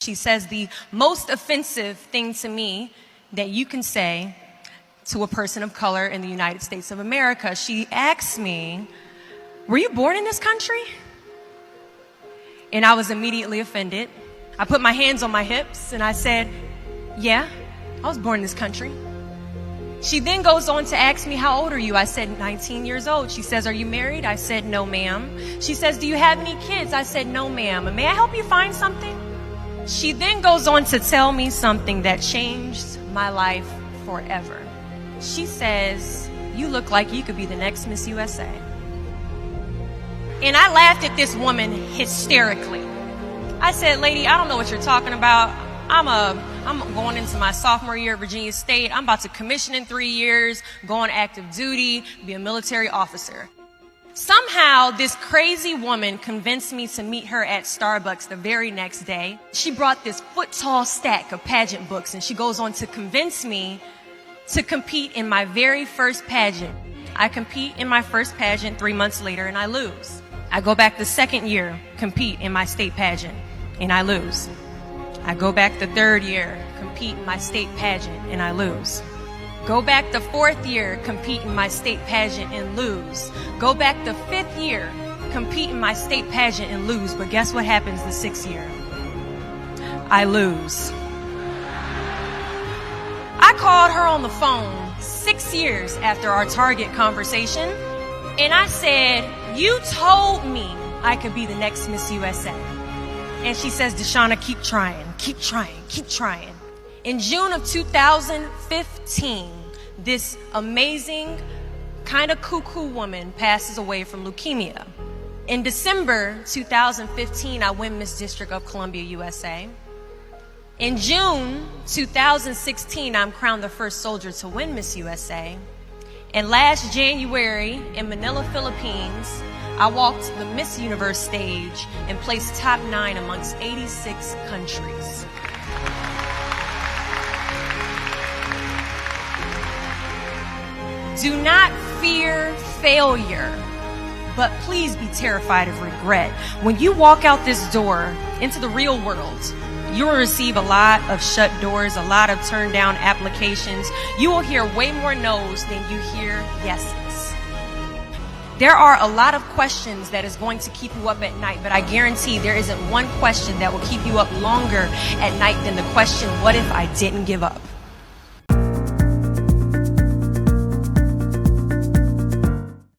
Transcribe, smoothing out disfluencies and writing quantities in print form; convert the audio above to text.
She says the most offensive thing to me that you can say to a person of color in the United States of America. She asks me, "Were you born in this country?" And I was immediately offended. I put my hands on my hips and I said, "Yeah, I was born in this country." She then goes on to ask me, "How old are you?" I said, 19 years old. She says, "Are you married?" I said, "No, ma'am." She says, "Do you have any kids?" I said, "No, ma'am." "May I help you find something?" She then goes on to tell me something that changed my life forever. She says, "You look like you could be the next Miss USA." And I laughed at this woman hysterically. I said, "Lady, I don't know what you're talking about. I'm going into my sophomore year at Virginia State. I'm about to commission in 3 years, go on active duty, be a military officer." Somehow, this crazy woman convinced me to meet her at Starbucks the very next day. She brought this foot-tall stack of pageant books, and she goes on to convince me to compete in my very first pageant. I compete in my first pageant 3 months later, and I lose. I go back the second year, compete in my state pageant, and I lose. I go back the third year, compete in my state pageant, and I lose. Go back the fourth year, compete in my state pageant and lose. Go back the fifth year, compete in my state pageant and lose. But guess what happens the sixth year? I lose. I called her on the phone 6 years after our Target conversation, and I said, "You told me I could be the next Miss USA." And she says, "Deshauna, keep trying, keep trying, keep trying." In June of 2015, this amazing, kind of cuckoo woman passes away from leukemia. In December 2015, I win Miss District of Columbia, USA. In June 2016, I'm crowned the first soldier to win Miss USA. And last January in Manila, Philippines, I walked the Miss Universe stage and placed top 9 amongst 86 countries. Do not fear failure, but please be terrified of regret. When you walk out this door into the real world, you will receive a lot of shut doors, a lot of turned down applications. You will hear way more no's than you hear yeses. There are a lot of questions that is going to keep you up at night, but I guarantee there isn't one question that will keep you up longer at night than the question, what if I didn't give up?